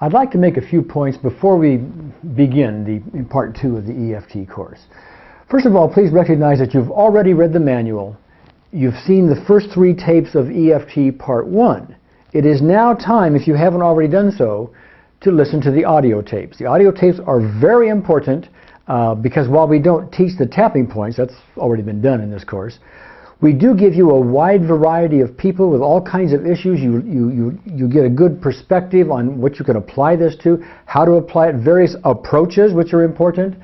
I'd like to make a few points before we begin in part 2 of the EFT course. First of all, please recognize that you've already read the manual. You've seen the first 3 tapes of EFT part 1. It is now time, if you haven't already done so, to listen to the audio tapes. The audio tapes are very important because while we don't teach the tapping points, that's already been done in this course, we do give you a wide variety of people with all kinds of issues. You get a good perspective on what you can apply this to, how to apply it, various approaches which are important,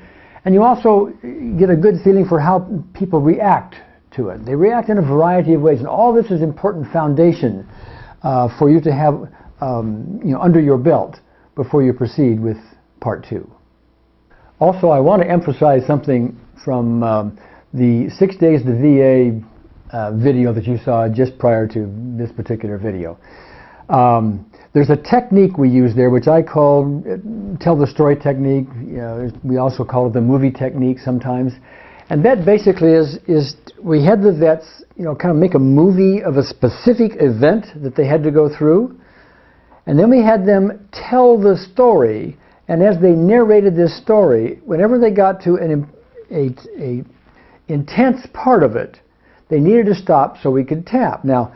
and you also get a good feeling for how people react to it. They react in a variety of ways, and all this is important foundation for you to have under your belt before you proceed with part 2. Also, I want to emphasize something from the 6 Days to VA video that you saw just prior to this particular video. There's a technique we use there which I call tell the story technique. We also call it the movie technique sometimes. And that basically is we had the vets kind of make a movie of a specific event that they had to go through, and then we had them tell the story, and as they narrated this story, whenever they got to an intense part of it, they needed to stop so we could tap. Now,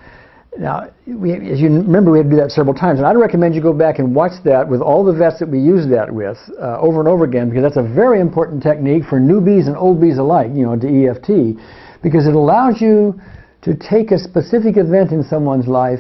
as you remember, we had to do that several times, and I'd recommend you go back and watch that with all the vets that we use that with over and over again, because that's a very important technique for newbies and oldbies alike, to EFT, because it allows you to take a specific event in someone's life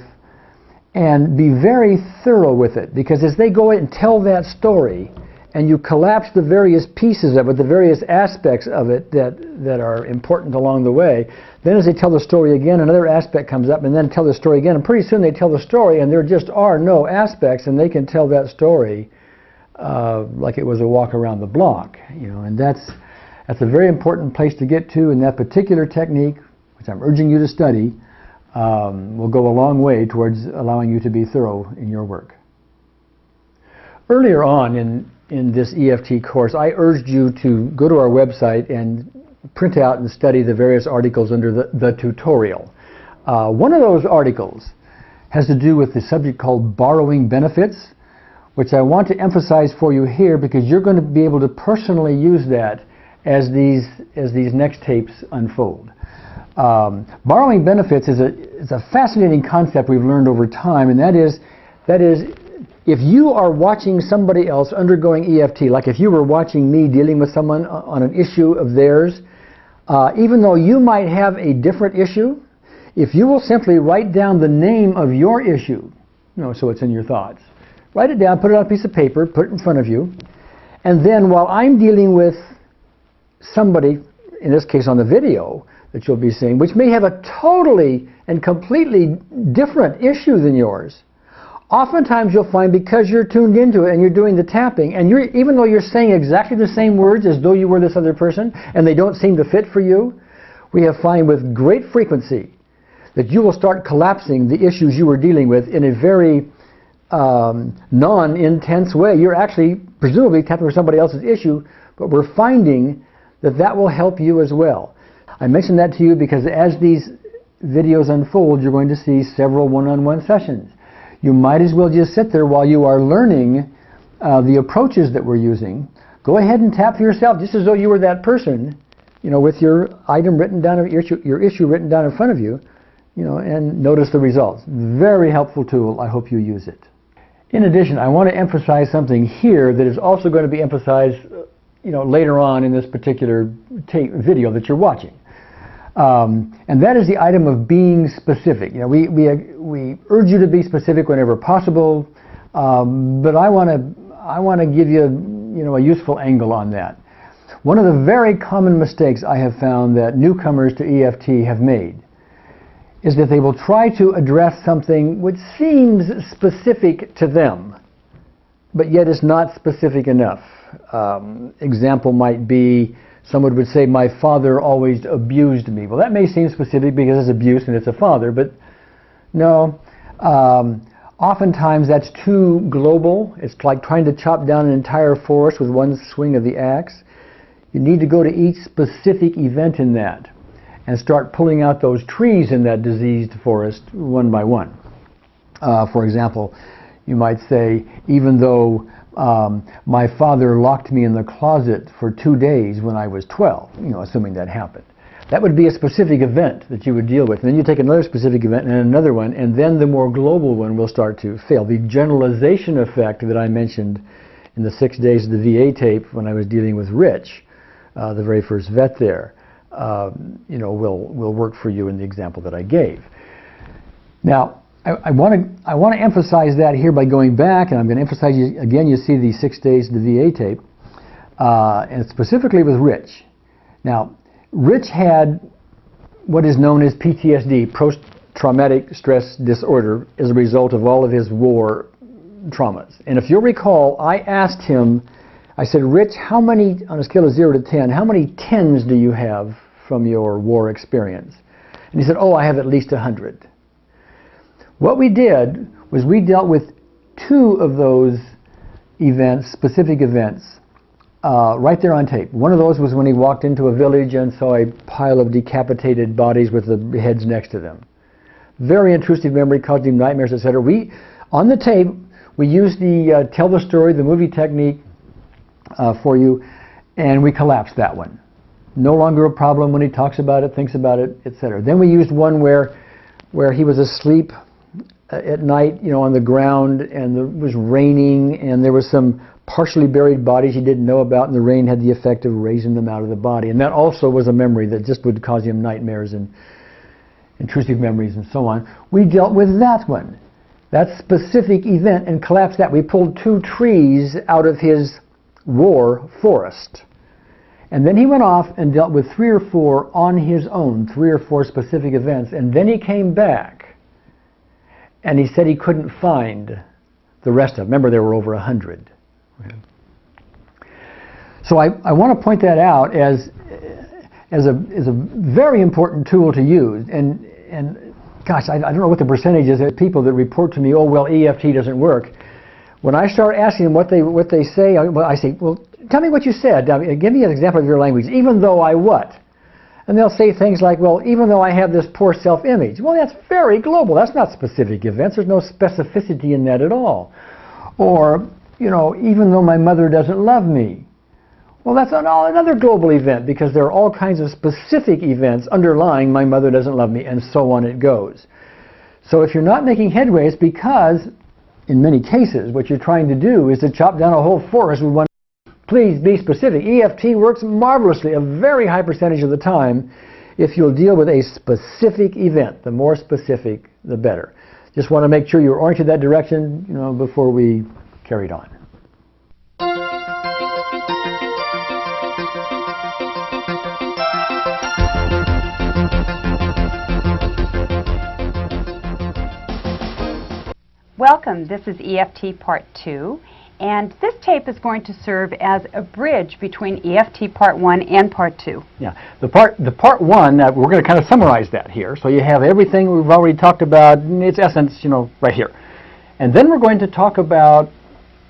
and be very thorough with it, because as they go in and tell that story, and you collapse the various pieces of it, the various aspects of it that are important along the way, then as they tell the story again, another aspect comes up, and then tell the story again, and pretty soon they tell the story, and there just are no aspects, and they can tell that story like it was a walk around the block, and that's a very important place to get to, and that particular technique, which I'm urging you to study, will go a long way towards allowing you to be thorough in your work. Earlier on in this EFT course, I urged you to go to our website and print out and study the various articles under the tutorial. One of those articles has to do with the subject called borrowing benefits, which I want to emphasize for you here because you're going to be able to personally use that as these next tapes unfold. Borrowing benefits is a fascinating concept we've learned over time, and that is if you are watching somebody else undergoing EFT, like if you were watching me dealing with someone on an issue of theirs, even though you might have a different issue, if you will simply write down the name of your issue, so it's in your thoughts, write it down, put it on a piece of paper, put it in front of you, and then while I'm dealing with somebody, in this case on the video that you'll be seeing, which may have a totally and completely different issue than yours, oftentimes you'll find because you're tuned into it and you're doing the tapping, and even though you're saying exactly the same words as though you were this other person, and they don't seem to fit for you, we have found with great frequency that you will start collapsing the issues you were dealing with in a very non-intense way. You're actually presumably tapping for somebody else's issue, but we're finding that will help you as well. I mention that to you because as these videos unfold, you're going to see several one-on-one sessions. You might as well just sit there while you are learning the approaches that we're using. Go ahead and tap for yourself, just as though you were that person, with your item written down, your issue written down in front of you, and notice the results. Very helpful tool. I hope you use it. In addition, I want to emphasize something here that is also going to be emphasized, later on in this particular video that you're watching. And that is the item of being specific. We urge you to be specific whenever possible, but I want to give you a useful angle on that. One of the very common mistakes I have found that newcomers to EFT have made is that they will try to address something which seems specific to them, but yet is not specific enough. Example might be, someone would say, my father always abused me. Well, that may seem specific because it's abuse and it's a father, but no. Oftentimes that's too global. It's like trying to chop down an entire forest with one swing of the axe. You need to go to each specific event in that and start pulling out those trees in that diseased forest one by one. For example, You might say, even though my father locked me in the closet for 2 days when I was 12, assuming that happened. That would be a specific event that you would deal with. And then you take another specific event and another one, and then the more global one will start to fail. The generalization effect that I mentioned in the 6 days of the VA tape when I was dealing with Rich, the very first vet there, will work for you in the example that I gave. Now, I want to emphasize that here by going back, and I'm going to emphasize again. You see the 6 days of the VA tape, and specifically with Rich. Now, Rich had what is known as PTSD, post-traumatic stress disorder, as a result of all of his war traumas. And if you'll recall, I asked him, I said, Rich, how many, on a scale of 0 to 10, how many 10s do you have from your war experience? And he said, oh, I have at least 100. What we did was we dealt with 2 of those events, specific events, right there on tape. One of those was when he walked into a village and saw a pile of decapitated bodies with the heads next to them. Very intrusive memory, caused him nightmares, etc. On the tape, we used the tell the story, the movie technique for you, and we collapsed that one. No longer a problem when he talks about it, thinks about it, etc. Then we used one where he was asleep at night, on the ground, and it was raining, and there was some partially buried bodies he didn't know about, and the rain had the effect of raising them out of the body. And that also was a memory that just would cause him nightmares and intrusive memories and so on. We dealt with that one, that specific event, and collapsed that. We pulled 2 trees out of his war forest. And then he went off and dealt with 3 or 4 on his own, 3 or 4 specific events, and then he came back. And he said he couldn't find the rest of them. Remember, there were over 100. So I want to point that out as a very important tool to use. And gosh, I don't know what the percentage is of people that report to me, oh, well, EFT doesn't work. When I start asking them what they say, I say, well, tell me what you said. Now, give me an example of your language. Even though I what? And they'll say things like, well, even though I have this poor self-image. Well, that's very global. That's not specific events. There's no specificity in that at all. Or, even though my mother doesn't love me. Well, that's another global event, because there are all kinds of specific events underlying my mother doesn't love me, and so on it goes. So if you're not making headway, it's because, in many cases, what you're trying to do is to chop down a whole forest with one. Please be specific. EFT works marvelously a very high percentage of the time if you'll deal with a specific event. The more specific, the better. Just want to make sure you're oriented that direction, before we carried on. Welcome. This is EFT Part 2. And this tape is going to serve as a bridge between EFT Part 1 and Part 2. Yeah, the Part 1, we're going to kind of summarize that here. So you have everything we've already talked about in its essence, right here. And then we're going to talk about,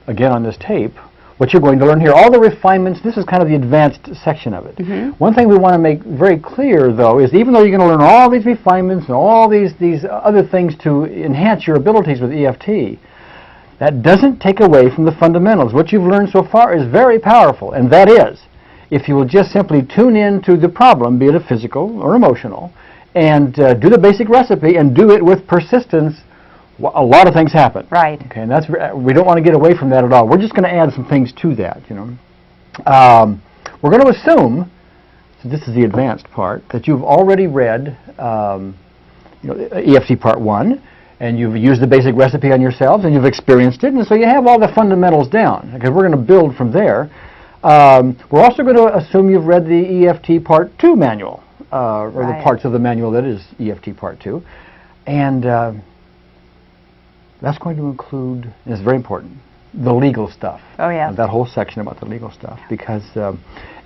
again on this tape, what you're going to learn here. All the refinements, this is kind of the advanced section of it. Mm-hmm. One thing we want to make very clear, though, is even though you're going to learn all these refinements and all these other things to enhance your abilities with EFT, that doesn't take away from the fundamentals. What you've learned so far is very powerful, and that is, if you will just simply tune in to the problem, be it a physical or emotional, and do the basic recipe and do it with persistence, a lot of things happen. Right. Okay, and we don't want to get away from that at all. We're just going to add some things to that. We're going to assume, so this is the advanced part, that you've already read EFT Part 1. And you've used the basic recipe on yourselves, and you've experienced it, and so you have all the fundamentals down, because we're going to build from there. We're also going to assume you've read the EFT Part 2 manual, or right. The parts of the manual that is EFT Part 2. And that's going to include, and it's very important, the legal stuff. Oh, yeah. That whole section about the legal stuff, because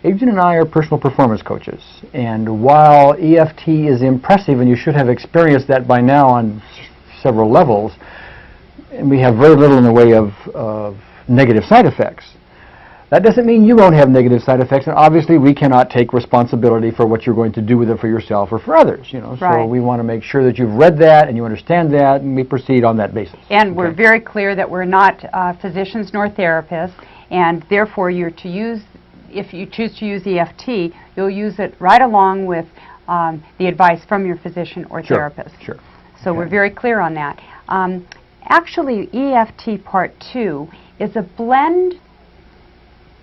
Adrian and I are personal performance coaches, and while EFT is impressive, and you should have experienced that by now on several levels, and we have very little in the way of negative side effects. That doesn't mean you won't have negative side effects, and obviously we cannot take responsibility for what you're going to do with it for yourself or for others. So Right. we want to make sure that you've read that and you understand that, and we proceed on that basis. And we're Okay. very clear that we're not physicians nor therapists, and therefore you're to use, if you choose to use EFT, you'll use it right along with the advice from your physician or Sure, therapist. sure. So we're very clear on that. Actually, EFT Part 2 is a blend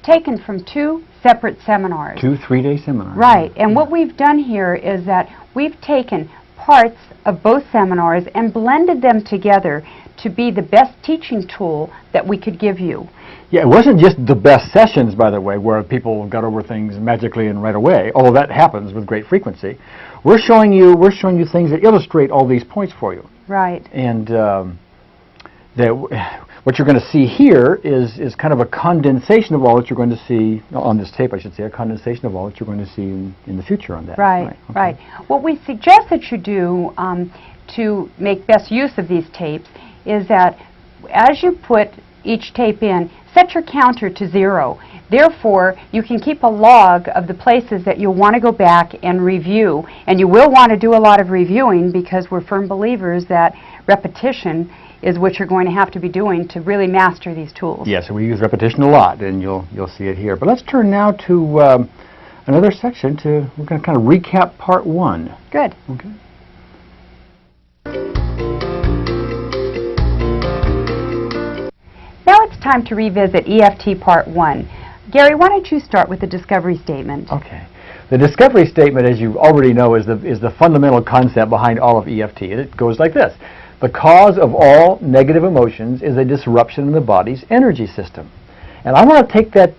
taken from 2 separate seminars. 2 3-day seminars. Right, and what we've done here is that we've taken parts of both seminars and blended them together to be the best teaching tool that we could give you. Yeah, it wasn't just the best sessions, by the way, where people got over things magically and right away, although that happens with great frequency. We're showing you things that illustrate all these points for you. Right. And what you're going to see here is kind of a condensation of all that you're going to see, on this tape I should say, a condensation of all that you're going to see in the future on that. Right, Okay. right. What we suggest that you do to make best use of these tapes is that as you put each tape in, set your counter to 0. Therefore, you can keep a log of the places that you'll want to go back and review. And you will want to do a lot of reviewing because we're firm believers that repetition is what you're going to have to be doing to really master these tools. Yes, and we use repetition a lot, and you'll see it here. But let's turn now to another section. We're going to kind of recap Part 1. Good. Okay. Now it's time to revisit EFT Part 1. Gary, why don't you start with the discovery statement? Okay. The discovery statement, as you already know, is the fundamental concept behind all of EFT. And it goes like this. The cause of all negative emotions is a disruption in the body's energy system. And I want to take that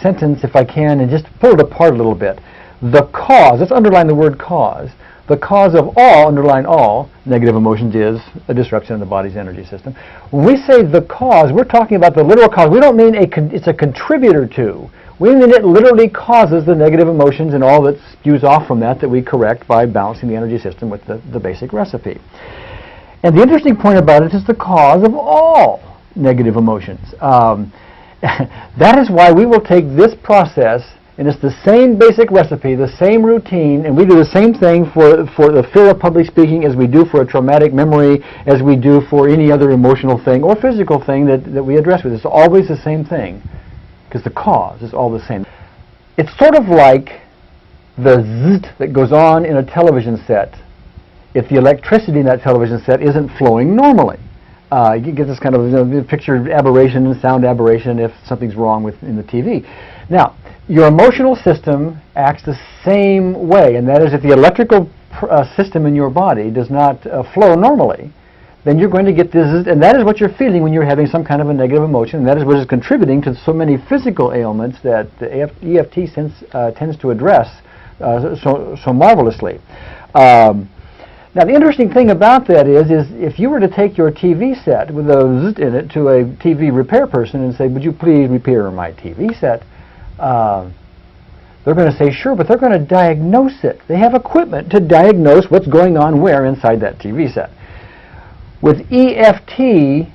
sentence, if I can, and just pull it apart a little bit. The cause, let's underline the word cause. The cause of all, underline all, negative emotions is a disruption in the body's energy system. When we say the cause, we're talking about the literal cause. We don't mean it's a contributor to. We mean it literally causes the negative emotions and all that spews off from that we correct by balancing the energy system with the basic recipe. And the interesting point about it is the cause of all negative emotions. That is why we will take this process, and it's the same basic recipe, the same routine, and we do the same thing for the fear of public speaking as we do for a traumatic memory, as we do for any other emotional thing or physical thing that we address with. It's always the same thing, because the cause is all the same. It's sort of like the zzzt that goes on in a television set if the electricity in that television set isn't flowing normally. You get this kind of picture aberration and sound aberration if something's wrong in the TV. Now, your emotional system acts the same way, and that is if the electrical system in your body does not flow normally, then you're going to get this, and that is what you're feeling when you're having some kind of a negative emotion, and that is what is contributing to so many physical ailments that the EFT tends to address so marvelously. Now, the interesting thing about that is if you were to take your TV set with a zzzt in it to a TV repair person and say, would you please repair my TV set? They're going to say, sure, but they're going to diagnose it. They have equipment to diagnose what's going on where inside that TV set. With EFT,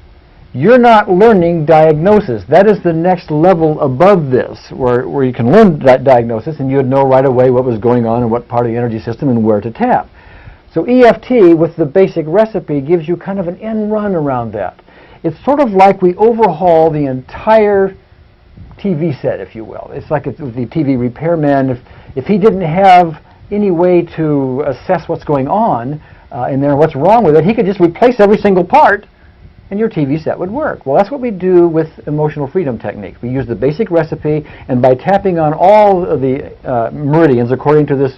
you're not learning diagnosis. That is the next level above this, where you can learn that diagnosis and you would know right away what was going on in what part of the energy system and where to tap. So EFT, with the basic recipe, gives you kind of an end run around that. It's sort of like we overhaul the entire TV set, if you will. It's like the TV repairman, if he didn't have any way to assess what's going on in there, what's wrong with it, he could just replace every single part and your TV set would work. Well, that's what we do with emotional freedom techniques. We use the basic recipe, and by tapping on all of the meridians according to this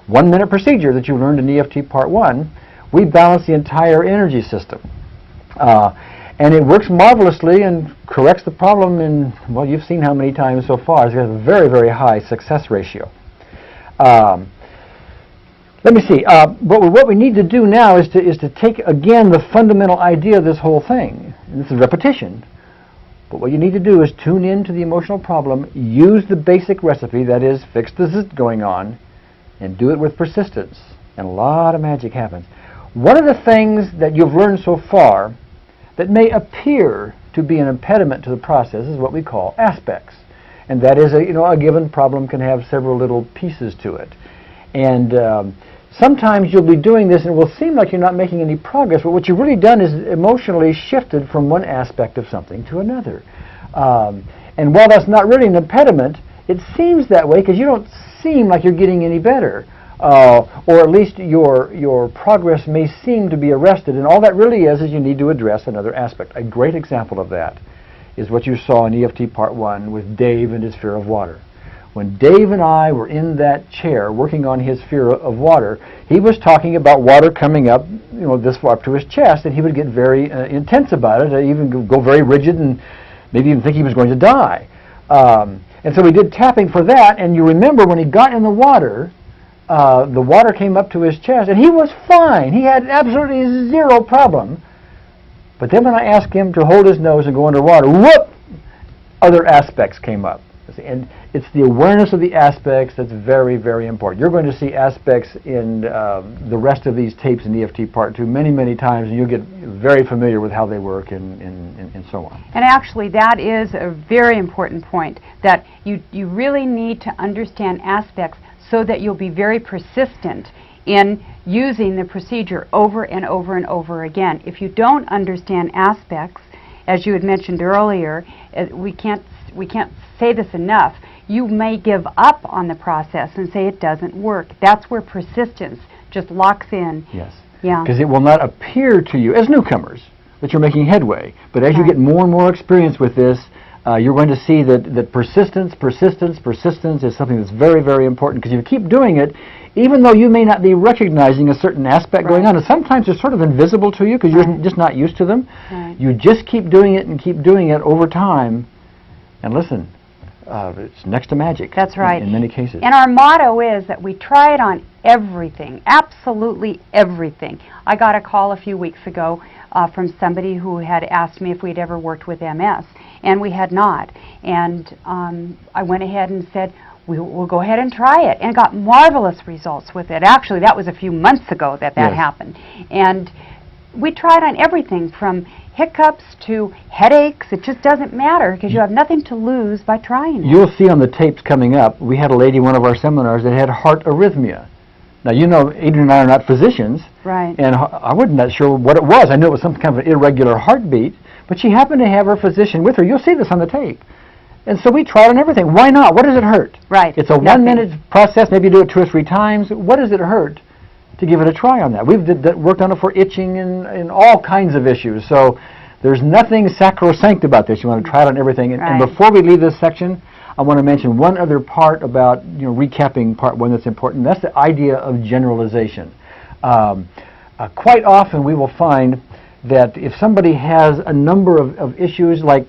1-minute procedure that you learned in EFT Part 1, we balance the entire energy system. And it works marvelously and corrects the problem in, well, you've seen how many times so far. It has a very, very high success ratio. Let me see. What we need to do now is to take, again, the fundamental idea of this whole thing. And this is repetition. But what you need to do is tune in to the emotional problem, use the basic recipe, that is, fix the zzzt going on, and do it with persistence. And a lot of magic happens. One of the things that you've learned so far that may appear to be an impediment to the process is what we call aspects. And that is, a given problem can have several little pieces to it. And sometimes you'll be doing this and it will seem like you're not making any progress, but what you've really done is emotionally shifted from one aspect of something to another. And while that's not really an impediment, it seems that way because you don't seem like you're getting any better. Or at least your progress may seem to be arrested, and all that really is you need to address another aspect. A great example of that is what you saw in EFT Part 1 with Dave and his fear of water. When Dave and I were in that chair working on his fear of water, he was talking about water coming up, this far up to his chest, and he would get very intense about it, even go very rigid, and maybe even think he was going to die. And so we did tapping for that, and you remember when he got in the water came up to his chest, and he was fine. He had absolutely zero problem. But then when I asked him to hold his nose and go underwater, whoop, other aspects came up. And it's the awareness of the aspects that's very, very important. You're going to see aspects in the rest of these tapes in EFT Part 2 many, many times, and you'll get very familiar with how they work and so on. And actually, that is a very important point, that you really need to understand aspects so that you'll be very persistent in using the procedure over and over and over again. If you don't understand aspects, as you had mentioned earlier, we can't say this enough, you may give up on the process and say it doesn't work. That's where persistence just locks in. Yes. Yeah. Because it will not appear to you, as newcomers, that you're making headway. But as you get more and more experience with this, you're going to see that persistence is something that's very, very important, because if you keep doing it, even though you may not be recognizing a certain aspect going on, and sometimes it's sort of invisible to you because you're just not used to them, you just keep doing it and keep doing it over time, and listen, it's next to magic. That's right. In many cases. And our motto is that we try it on everything, absolutely everything. I got a call a few weeks ago from somebody who had asked me if we'd ever worked with MS, and we had not. And I went ahead and said, we'll go ahead and try it, and got marvelous results with it. Actually, that was a few months ago that happened. And we tried on everything from hiccups to headaches. It just doesn't matter because you have nothing to lose by trying it. You'll see on the tapes coming up, we had a lady in one of our seminars that had heart arrhythmia. Now, Adrian and I are not physicians, right? And I wasn't that sure what it was. I knew it was some kind of an irregular heartbeat, but she happened to have her physician with her. You'll see this on the tape. And so we tried on everything. Why not? What does it hurt? Right. It's a 1 minute process. Maybe you do it 2 or 3 times. What does it hurt to give it a try on that? We've worked on it for itching and all kinds of issues. So there's nothing sacrosanct about this. You want to try it on everything. And before we leave this section, I want to mention one other part about recapping Part 1 that's important. That's the idea of generalization. Quite often we will find that if somebody has a number of issues, like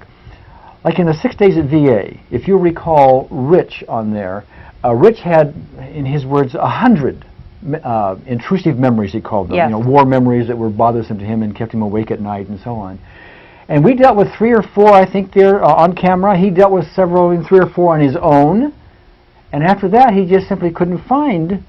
in the 6 days at VA, if you recall Rich on there, Rich had, in his words, 100 intrusive memories, he called them. Yes. War memories that were bothersome to him and kept him awake at night and so on. And we dealt with 3 or 4, I think, there on camera. He dealt with 3 or 4 on his own. And after that, he just simply couldn't find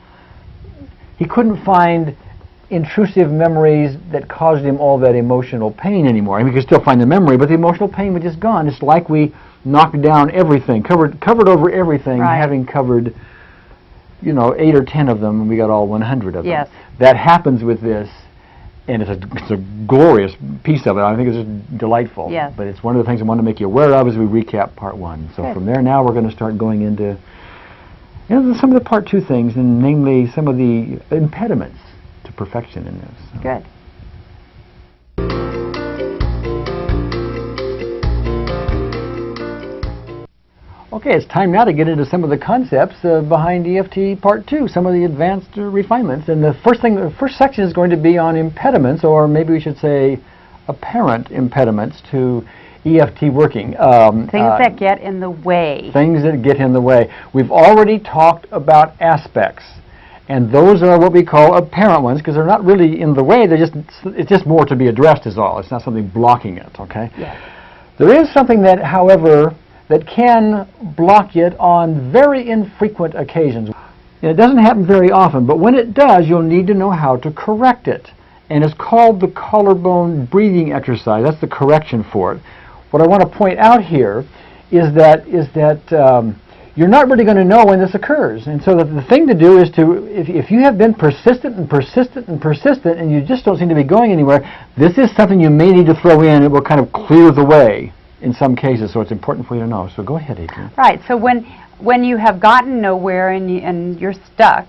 intrusive memories that caused him all that emotional pain anymore. I mean, he could still find the memory, but the emotional pain was just gone. It's like we knocked down everything, covered over everything, having covered, 8 or 10 of them, and we got all 100 of them. Yes. That happens with this, and it's a glorious piece of it. I think it's just delightful. Yes. But it's one of the things I want to make you aware of as we recap Part 1. So from there now, we're going to start going into some of the Part 2 things, and namely some of the impediments to perfection in this. So. Good. Okay, it's time now to get into some of the concepts behind EFT Part 2, some of the advanced refinements. And the first section is going to be on impediments, or maybe we should say apparent impediments to EFT working. Things that get in the way. Things that get in the way. We've already talked about aspects, and those are what we call apparent ones, because they're not really in the way. It's just more to be addressed is all. It's not something blocking it, okay? Yes. There is something that, however, that can block it on very infrequent occasions. And it doesn't happen very often, but when it does, you'll need to know how to correct it. And it's called the collarbone breathing exercise. That's the correction for it. What I want to point out here is that you're not really going to know when this occurs. And so the thing to do is if you have been persistent and persistent and persistent and you just don't seem to be going anywhere, this is something you may need to throw in. It will kind of clear the way in some cases, so it's important for you to know. So go ahead, Adrienne. Right. So when you have gotten nowhere and you're stuck,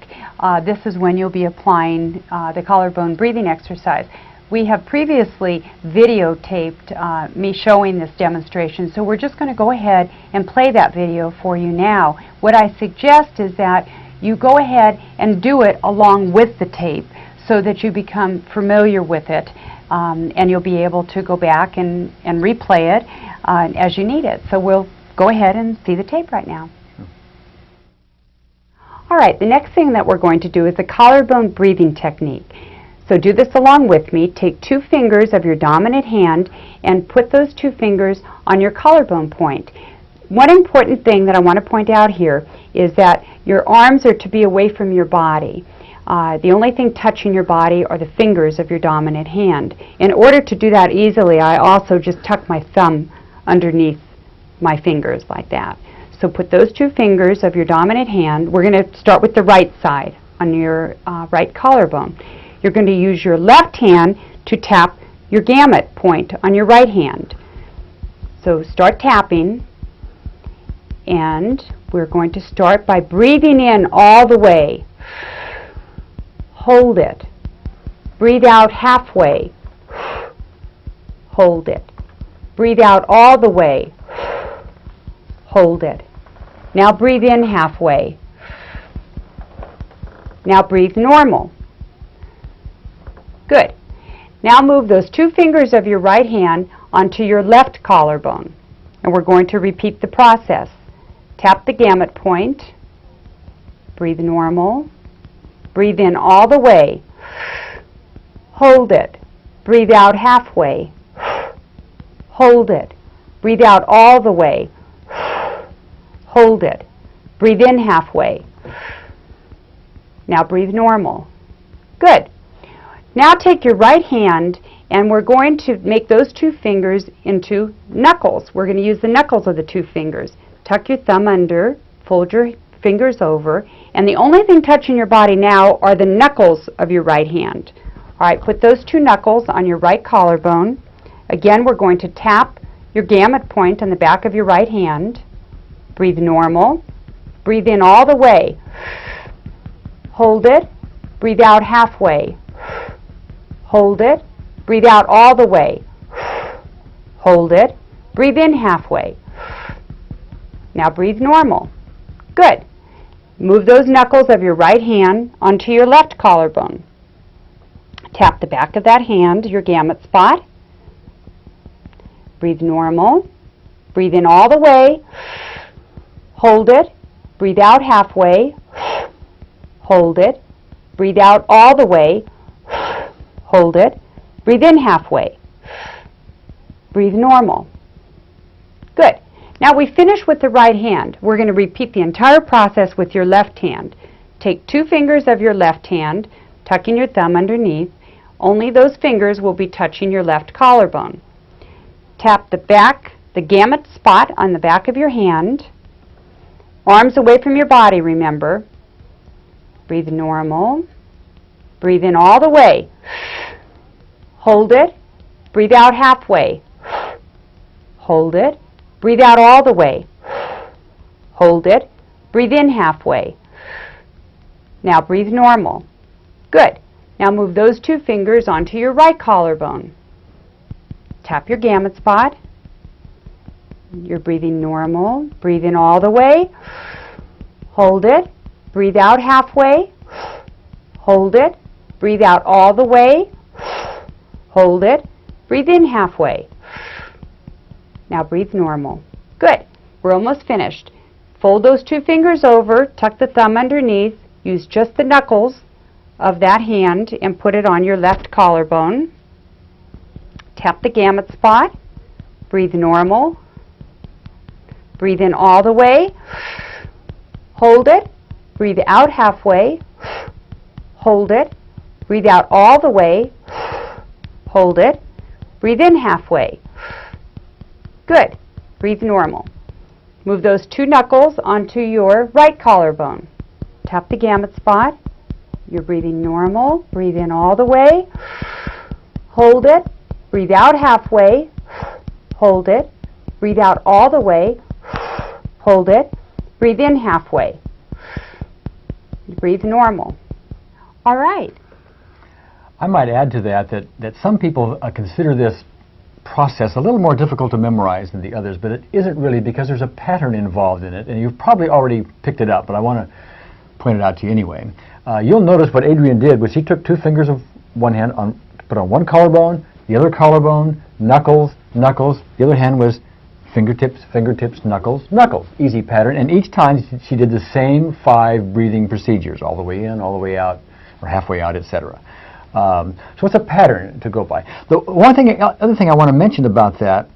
this is when you'll be applying the collarbone breathing exercise. We have previously videotaped me showing this demonstration, so we're just going to go ahead and play that video for you now. What I suggest is that you go ahead and do it along with the tape so that you become familiar with it, and you'll be able to go back and replay it as you need it. So we'll go ahead and see the tape right now. All right, the next thing that we're going to do is the collarbone breathing technique. So do this along with me. Take 2 fingers of your dominant hand and put those 2 fingers on your collarbone point. One important thing that I want to point out here is that your arms are to be away from your body. The only thing touching your body are the fingers of your dominant hand. In order to do that easily, I also just tuck my thumb underneath my fingers like that. So put those 2 fingers of your dominant hand. We're going to start with the right side on your right collarbone. You're going to use your left hand to tap your gamut point on your right hand. So start tapping, and we're going to start by breathing in all the way. Hold it. Breathe out halfway. Hold it. Breathe out all the way. Hold it. Now breathe in halfway. Now breathe normal. Good. Now move those 2 fingers of your right hand onto your left collarbone. And we're going to repeat the process. Tap the gamut point. Breathe normal. Breathe in all the way. Hold it. Breathe out halfway. Hold it. Breathe out all the way. Hold it. Breathe in halfway. Now breathe normal. Good. Now take your right hand and we're going to make those 2 fingers into knuckles. We're going to use the knuckles of the 2 fingers. Tuck your thumb under, fold your fingers over, and the only thing touching your body now are the knuckles of your right hand. All right, put those 2 knuckles on your right collarbone. Again, we're going to tap your gamut point on the back of your right hand. Breathe normal. Breathe in all the way. Hold it. Breathe out halfway. Hold it. Breathe out all the way. Hold it. Breathe in halfway. Now breathe normal. Good. Move those knuckles of your right hand onto your left collarbone. Tap the back of that hand, your gamut spot. Breathe normal. Breathe in all the way. Hold it. Breathe out halfway. Hold it. Breathe out all the way. Hold it. Breathe in halfway. Breathe normal. Good. Now we finish with the right hand. We're going to repeat the entire process with your left hand. Take 2 fingers of your left hand, tucking your thumb underneath. Only those fingers will be touching your left collarbone. Tap the gamut spot on the back of your hand. Arms away from your body, remember. Breathe normal. Breathe in all the way. Hold it. Breathe out halfway. Hold it. Breathe out all the way. Hold it. Breathe in halfway. Now breathe normal. Good. Now move those 2 fingers onto your right collarbone. Tap your gamut spot. You're breathing normal. Breathe in all the way. Hold it. Breathe out halfway. Hold it. Breathe out all the way. Hold it. Breathe in halfway. Now breathe normal. Good. We're almost finished. Fold those 2 fingers over, tuck the thumb underneath, use just the knuckles of that hand and put it on your left collarbone. Tap the gamut spot. Breathe normal. Breathe in all the way. Hold it. Breathe out halfway. Hold it. Breathe out all the way. Hold it. Breathe in halfway. Good. Breathe normal. Move those 2 knuckles onto your right collarbone. Tap the gamut spot. You're breathing normal. Breathe in all the way. Hold it. Breathe out halfway. Hold it. Breathe out all the way. Hold it. Breathe in halfway. Breathe normal. All right. I might add to that some people consider this process a little more difficult to memorize than the others, but it isn't really, because there's a pattern involved in it, and you've probably already picked it up, but I want to point it out to you anyway. You'll notice what Adrian did was he took 2 fingers of one hand, put on one collarbone, the other collarbone, knuckles, knuckles. The other hand was fingertips, fingertips, knuckles, knuckles. Easy pattern, and each time she did the same 5 breathing procedures, all the way in, all the way out, or halfway out, etc. So it's a pattern to go by. The other thing I want to mention about that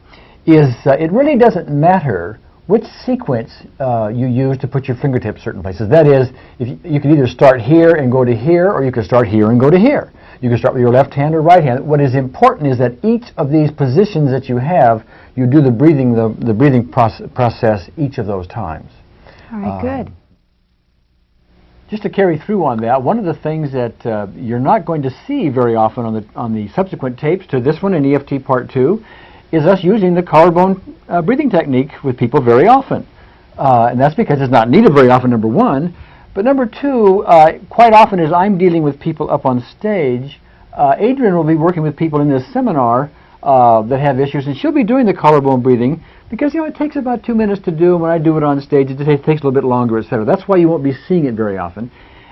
is it really doesn't matter which sequence you use to put your fingertips certain places. That is, you can either start here and go to here, or you can start here and go to here. You can start with your left hand or right hand. What is important is that each of these positions that you have, you do the breathing process each of those times. All right, good. Just to carry through on that, one of the things that you're not going to see very often on the subsequent tapes to this one in EFT Part 2 is us using the collarbone breathing technique with people very often. And that's because it's not needed very often, number one. But number two, quite often as I'm dealing with people up on stage, Adrian will be working with people in this seminar that have issues, and she'll be doing the collarbone breathing because, it takes about 2 minutes to do, and when I do it on stage, it takes a little bit longer, etc. That's why you won't be seeing it very often.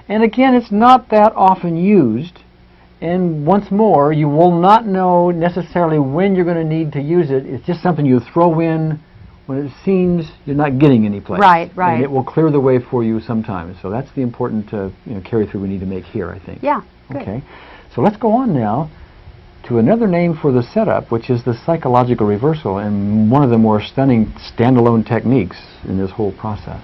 And again, it's not that often used. And once more, you will not know necessarily when you're going to need to use it. It's just something you throw in when it seems you're not getting any place. Right, right. And it will clear the way for you sometimes. So that's the important carry through we need to make here, I think. Yeah, good. Okay. So let's go on now to another name for the setup, which is the psychological reversal, and one of the more stunning standalone techniques in this whole process.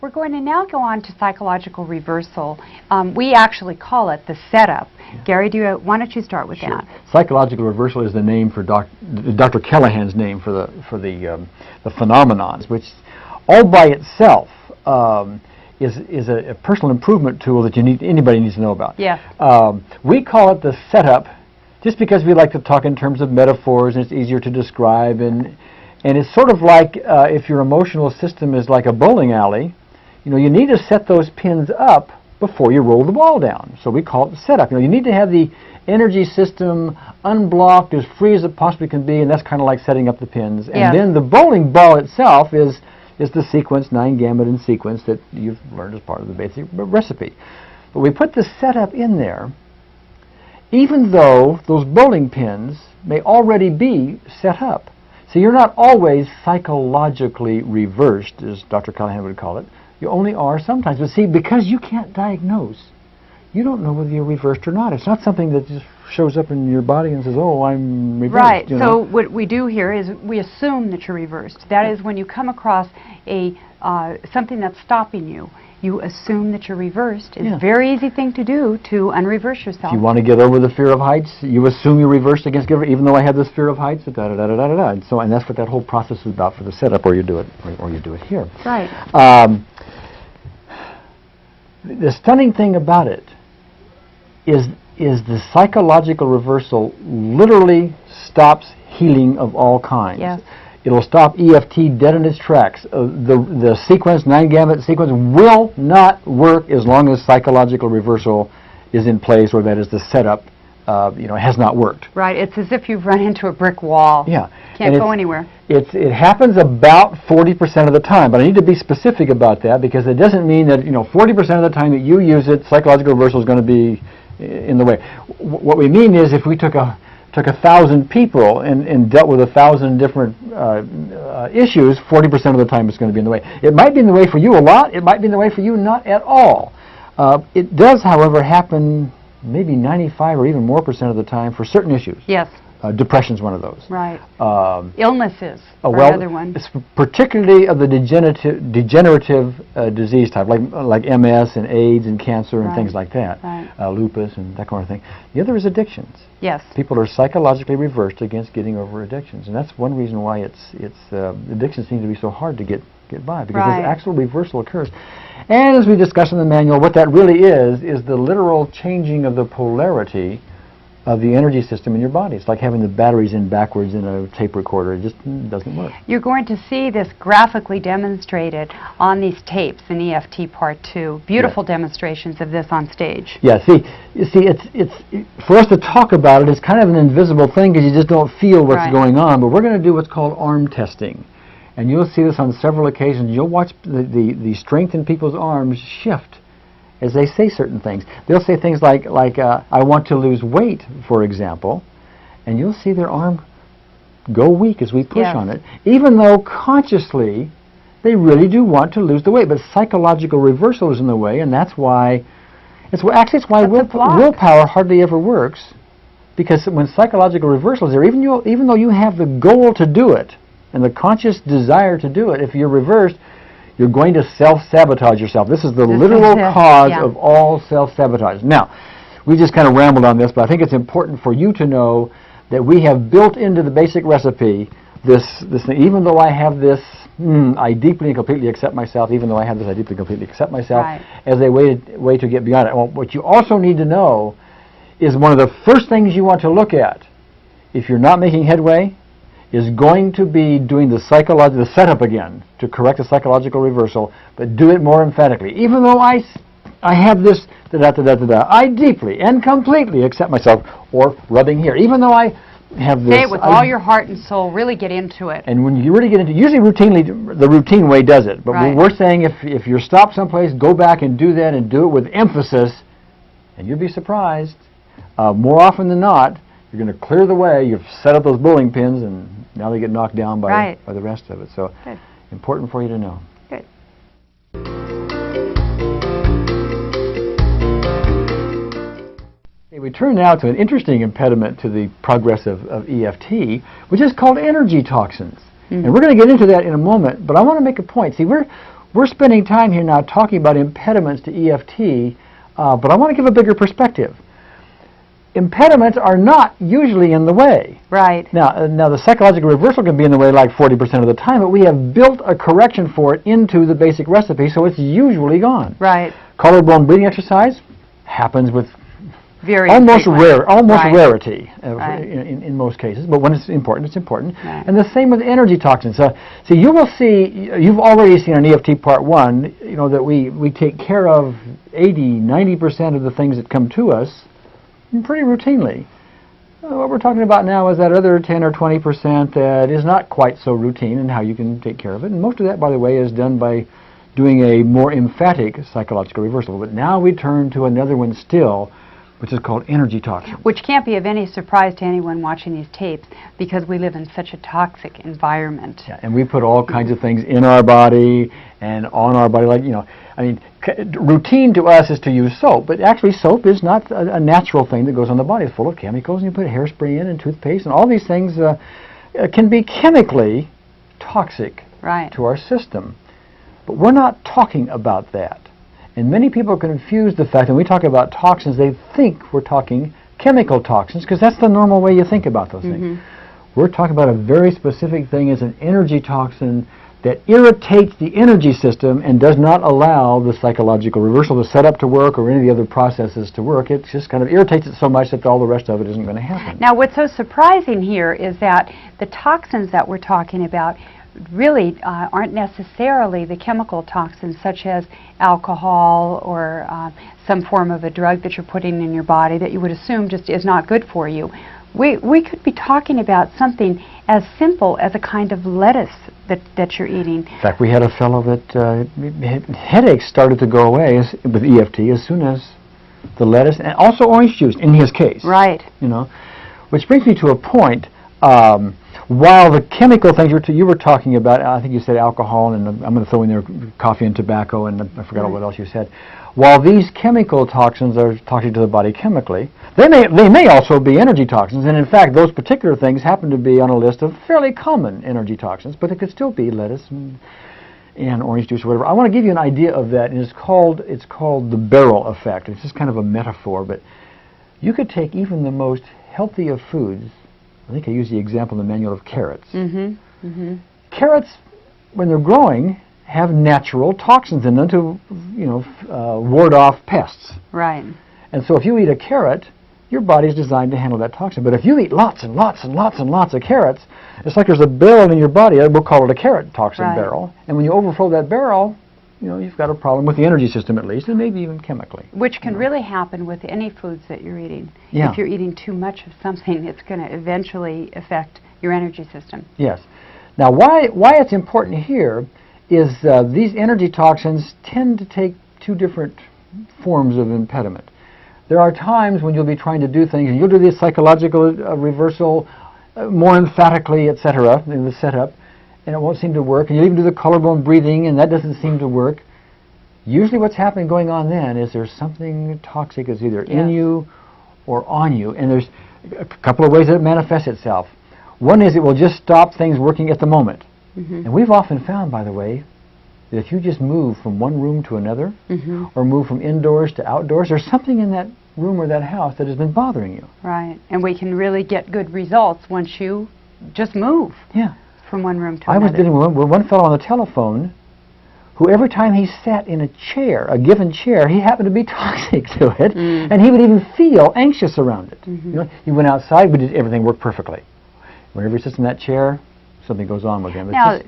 We're going to now go on to psychological reversal. We actually call it the setup. Yeah. Gary, why don't you start with that? Psychological reversal is the name for Dr. Callahan's name for the phenomenons, which all by itself is a personal improvement tool that anybody needs to know about. Yes. We call it the setup just because we like to talk in terms of metaphors, and it's easier to describe, and it's sort of like if your emotional system is like a bowling alley, you need to set those pins up before you roll the ball down. So we call it the setup. You need to have the energy system unblocked, as free as it possibly can be, and that's kind of like setting up the pins. And then the bowling ball itself is the sequence, 9-gamut in sequence that you've learned as part of the basic recipe. But we put the setup in there, even though those bowling pins may already be set up. So you're not always psychologically reversed, as Dr. Callahan would call it. You only are sometimes. But see, because you can't diagnose, you don't know whether you're reversed or not. It's not something that just shows up in your body and says, oh, I'm reversed. Right. So what we do here is we assume that you're reversed. That is, when you come across something that's stopping you, you assume that you're reversed. It's a very easy thing to do to unreverse yourself. If you want to get over the fear of heights, you assume you're reversed against giving, even though I have this fear of heights, da-da-da-da-da-da. And that's what that whole process is about for the setup, or you do it here. Right. The stunning thing about it is the psychological reversal literally stops healing of all kinds. Yes. It'll stop EFT dead in its tracks. The sequence, 9-gamut sequence, will not work as long as psychological reversal is in place, or that is the setup, has not worked. Right. It's as if you've run into a brick wall. Yeah. Can't go anywhere. It happens about 40% of the time, but I need to be specific about that because it doesn't mean that 40% of the time that you use it, psychological reversal is going to be in the way. What we mean is if we took 1,000 people and dealt with 1,000 different issues, 40% of the time it's going to be in the way. It might be in the way for you a lot. It might be in the way for you not at all. It does, however, happen maybe 95 or even more % of the time for certain issues. Yes. Depression's one of those. Right. Illnesses are Well, another one. it's particularly of the degenerative disease type, like MS and AIDS and cancer and Right. things like that, Right. lupus and that kind of thing. The other is addictions. Yes. People are psychologically reversed against getting over addictions, and that's one reason why addictions seem to be so hard to get by, because Right. this actual reversal occurs. And as we discussed in the manual, what that really is the literal changing of the polarity of the energy system in your body. It's like having the batteries in backwards in a tape recorder. It just doesn't work. You're going to see this graphically demonstrated on these tapes in EFT Part 2. Beautiful demonstrations of this on stage. Yeah, you see, it's for us to talk about it, it's kind of an invisible thing because you just don't feel what's Right. going on. But we're going to do what's called arm testing. And you'll see this on several occasions. You'll watch the strength in people's arms shift as they say certain things. They'll say things like I want to lose weight, for example, and you'll see their arm go weak as we push Yes. on it, even though consciously they really do want to lose the weight. But psychological reversal is in the way, and that's why it's why That's a block. willpower hardly ever works, because when psychological reversal is there, even though you have the goal to do it and the conscious desire to do it, if you're reversed, you're going to self-sabotage yourself. This is the literal cause yeah. of all self-sabotage. Now, we just kind of rambled on this, but I think it's important for you to know that we have built into the basic recipe this thing. Even though I have this, I deeply and completely accept myself, even though I have this, I deeply and completely accept myself, Right. as a way to get beyond it. Well, what you also need to know is one of the first things you want to look at, if you're not making headway, is going to be doing the setup again to correct the psychological reversal, but do it more emphatically. Even though I have this, I deeply and completely accept myself, or rubbing here. Even though I have this. Say it with all your heart and soul. Really get into it. And when you really get into, usually routinely, the routine way does it. But Right. we're saying if you're stopped someplace, go back and do that, and do it with emphasis, and you'll be surprised. More often than not, you're going to clear the way. You've set up those bowling pins, and now they get knocked down by Right. the rest of it. So, Good. important for you to know. Good. Okay, we turn now to an interesting impediment to the progress of EFT, which is called energy toxins. And we're going to get into that in a moment, but I want to make a point. See, we're spending time here now talking about impediments to EFT, but I want to give a bigger perspective. Impediments are not usually in the way. Right. Now the psychological reversal can be in the way like 40% of the time, but we have built a correction for it into the basic recipe, so it's usually gone. Right. Collarbone breathing exercise happens with Very almost frequent. almost Right. rarity Right. in most cases, but when it's important, it's important. Right. And the same with energy toxins. So you will see, you've already seen in EFT Part 1, that we take care of 80-90% of the things that come to us pretty routinely. What we're talking about now is that other 10 or 20% that is not quite so routine, and how you can take care of it. And most of that, by the way, is done by doing a more emphatic psychological reversal. But now we turn to another one still, which is called energy toxins. Which can't be of any surprise to anyone watching these tapes, because we live in such a toxic environment. Yeah, and we put all kinds of things in our body and on our body, routine to us is to use soap, but actually soap is not a natural thing that goes on the body. It's full of chemicals, and you put hairspray in and toothpaste, and all these things can be chemically toxic Right. to our system. But we're not talking about that. And many people confuse the fact that when we talk about toxins, they think we're talking chemical toxins, because that's the normal way you think about those things. We're talking about a very specific thing as an energy toxin that irritates the energy system and does not allow the psychological reversal, the setup to work, or any of the other processes to work. It just kind of irritates it so much that all the rest of it isn't going to happen. Now, what's so surprising here is that the toxins that we're talking about really aren't necessarily the chemical toxins, such as alcohol or some form of a drug that you're putting in your body that you would assume just is not good for you. We could be talking about something as simple as a kind of lettuce that you're eating. In fact, we had a fellow that headaches started to go away with EFT as soon as the lettuce, and also orange juice in his case. Right. Which brings me to a point. While the chemical things you were talking about, I think you said alcohol, and I'm going to throw in there coffee and tobacco, and I forgot what else you said. while these chemical toxins are toxic to the body chemically, they may also be energy toxins, and in fact those particular things happen to be on a list of fairly common energy toxins, but it could still be lettuce and orange juice or whatever. I want to give you an idea of that, and it's called the barrel effect. It's just kind of a metaphor, but you could take even the most healthy of foods. I think I use the example in the manual of carrots. Carrots, when they're growing, have natural toxins in them to, ward off pests. Right. And so if you eat a carrot, your body's designed to handle that toxin. But if you eat lots and lots and lots and lots of carrots, it's like there's a barrel in your body. We'll call it a carrot toxin barrel. And when you overflow that barrel, you've got a problem with the energy system at least, and maybe even chemically. Which can really happen with any foods that you're eating. Yeah. If you're eating too much of something, it's going to eventually affect your energy system. Yes. Now, why it's important here is these energy toxins tend to take two different forms of impediment. There are times when you'll be trying to do things, and you'll do the psychological reversal more emphatically, etc., in the setup, and it won't seem to work. And you'll even do the collarbone breathing, and that doesn't seem to work. Usually what's happening going on then is there's something toxic that's either in you or on you, and there's a couple of ways that it manifests itself. One is it will just stop things working at the moment. And we've often found, by the way, that if you just move from one room to another, or move from indoors to outdoors, there's something in that room or that house that has been bothering you. Right. And we can really get good results once you just move from one room to another. I was dealing with one fellow on the telephone who every time he sat in a chair, a given chair, he happened to be toxic to it, and he would even feel anxious around it. He went outside, but everything worked perfectly. Whenever he sits in that chair, something goes on with him. Now,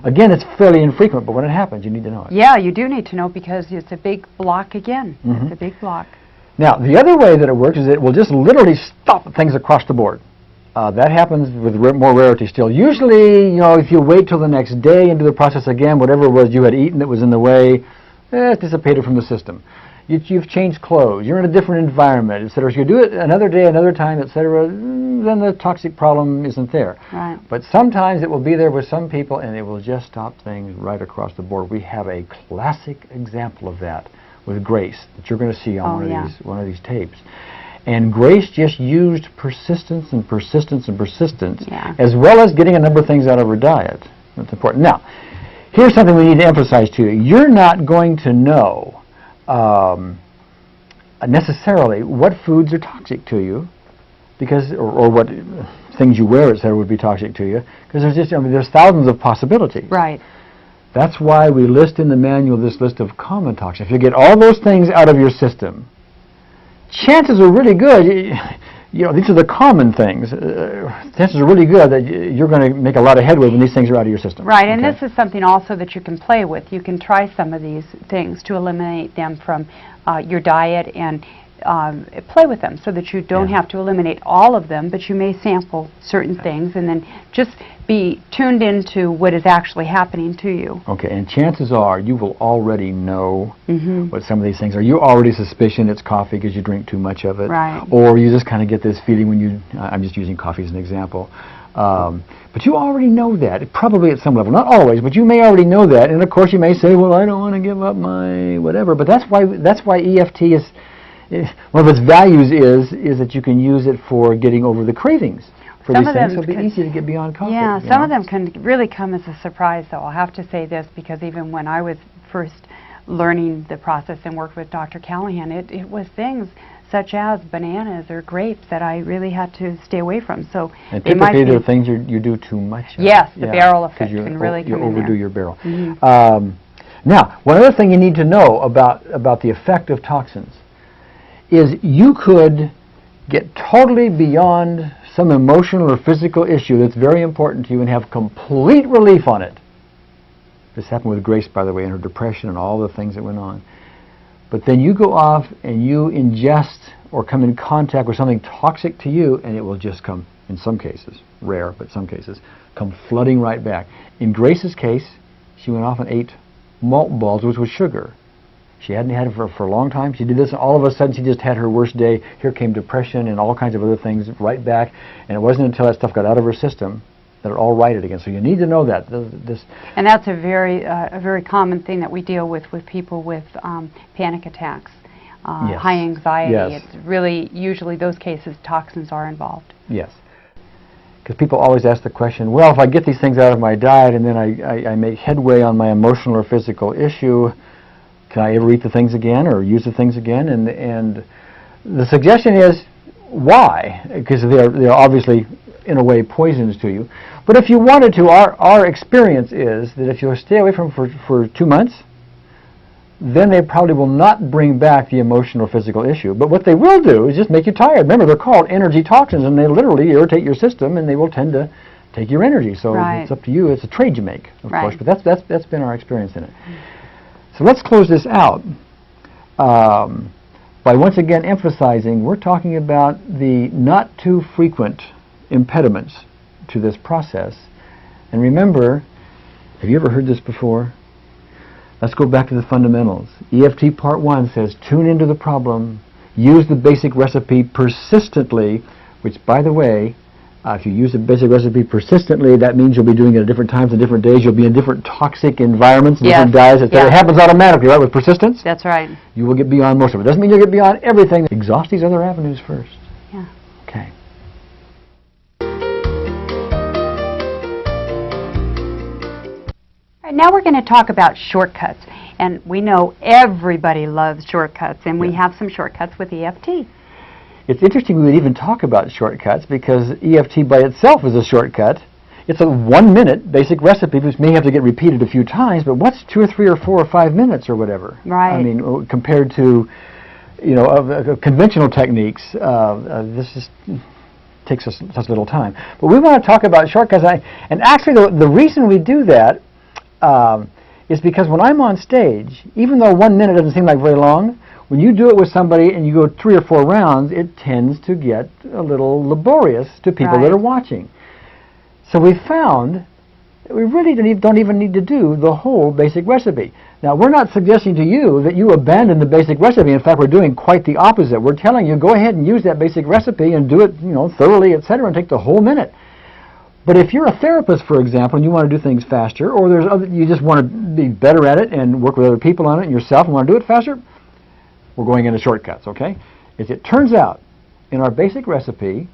again, it's fairly infrequent, but when it happens, you need to know it. Yeah, you do need to know because it's a big block again. It's a big block. Now, the other way that it works is it will just literally stop things across the board. That happens with more rarity still. Usually, if you wait till the next day and do the process again, whatever it was you had eaten that was in the way, it's dissipated from the system. You've changed clothes, you're in a different environment, etc. So you do it another day, another time, etc., then the toxic problem isn't there. Right. But sometimes it will be there with some people, and it will just stop things right across the board. We have a classic example of that with Grace that you're going to see on one of these tapes. And Grace just used persistence and persistence and persistence, as well as getting a number of things out of her diet. That's important. Now, here's something we need to emphasize to you. You're not going to know necessarily what foods are toxic to you, because or what things you wear, etc., would be toxic to you, because there's thousands of possibilities. Right. That's why we list in the manual this list of common toxins. If you get all those things out of your system, chances are really good. These are the common things. Chances are really good that you're going to make a lot of headway when these things are out of your system. Right, and this is something also that you can play with. You can try some of these things to eliminate them from your diet and play with them so that you don't have to eliminate all of them, but you may sample certain things and then just be tuned into what is actually happening to you. Okay, and chances are you will already know what some of these things are. You already suspicion it's coffee because you drink too much of it. Right. Or you just kind of get this feeling when you, I'm just using coffee as an example, but you already know that, probably at some level. Not always, but you may already know that. And of course you may say, well, I don't want to give up my whatever. But that's why EFT is, one of its values is that you can use it for getting over the cravings for these things. It'll be easy to get beyond coffee. Yeah, some of them can really come as a surprise, though. I'll have to say this, because even when I was first learning the process and worked with Dr. Callahan, it was things such as bananas or grapes that I really had to stay away from. So and typically there are things you do too much of. Yes, the barrel effect can really come in there. You overdo your barrel. Now, one other thing you need to know about the effect of toxins is you could get totally beyond some emotional or physical issue that's very important to you and have complete relief on it. This happened with Grace, by the way, in her depression and all the things that went on. But then you go off and you ingest or come in contact with something toxic to you, and it will just come, in some cases, rare, but some cases, come flooding right back. In Grace's case, she went off and ate malt balls, which was sugar. She hadn't had it for a long time. She did this, and all of a sudden she just had her worst day. Here came depression and all kinds of other things right back. And it wasn't until that stuff got out of her system that are all righted again. So you need to know that. And that's a very common thing that we deal with people with panic attacks, Yes. high anxiety. Yes. It's really usually those cases toxins are involved. Yes. Because people always ask the question, well, if I get these things out of my diet and then I make headway on my emotional or physical issue, can I ever eat the things again or use the things again? And the suggestion is, why? Because they're obviously, in a way, poisons to you. But if you wanted to, our experience is that if you stay away from them for 2 months, then they probably will not bring back the emotional or physical issue. But what they will do is just make you tired. Remember, they're called energy toxins, and they literally irritate your system, and they will tend to take your energy. So Right. it's up to you. It's a trade you make, of Right. course. But that's been our experience in it. So let's close this out by once again emphasizing we're talking about the not too frequent impediments to this process. And remember, have you ever heard this before? Let's go back to the fundamentals. EFT Part 1 says, tune into the problem, use the basic recipe persistently, which, by the way, if you use the basic recipe persistently, that means you'll be doing it at different times and different days. You'll be in different toxic environments, Yes. different diets, etc. Yeah. It happens automatically, right, with persistence? That's right. You will get beyond most of it. Doesn't mean you'll get beyond everything. Exhaust these other avenues first. Yeah. Okay. All right, now we're going to talk about shortcuts. And we know everybody loves shortcuts, and we Yeah. have some shortcuts with EFT. It's interesting we would even talk about shortcuts because EFT by itself is a shortcut. It's a 1-minute basic recipe which may have to get repeated a few times, but what's 2 or 3 or 4 or 5 minutes or whatever? Right. I mean, compared to, conventional techniques, this just takes us such little time. But we want to talk about shortcuts, and actually the reason we do that is because when I'm on stage, even though 1 minute doesn't seem like very long, when you do it with somebody and you go 3 or 4 rounds, it tends to get a little laborious to people Right. that are watching. So we found that we really don't even need to do the whole basic recipe. Now, we're not suggesting to you that you abandon the basic recipe. In fact, we're doing quite the opposite. We're telling you, go ahead and use that basic recipe and do it, thoroughly, etc., and take the whole minute. But if you're a therapist, for example, and you want to do things faster, or you just want to be better at it and work with other people on it and yourself and want to do it faster, we're going into shortcuts, okay? As it turns out, in our basic recipe,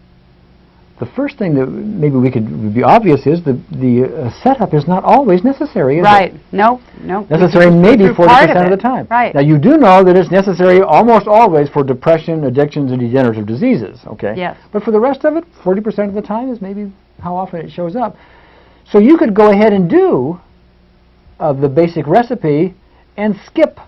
the first thing that maybe would be obvious is the setup is not always necessary, is Right. it? No. Necessary We maybe do 40% part of the time. Right. Now, you do know that it's necessary almost always for depression, addictions, and degenerative diseases, okay? Yes. But for the rest of it, 40% of the time is maybe how often it shows up. So you could go ahead and do the basic recipe and skip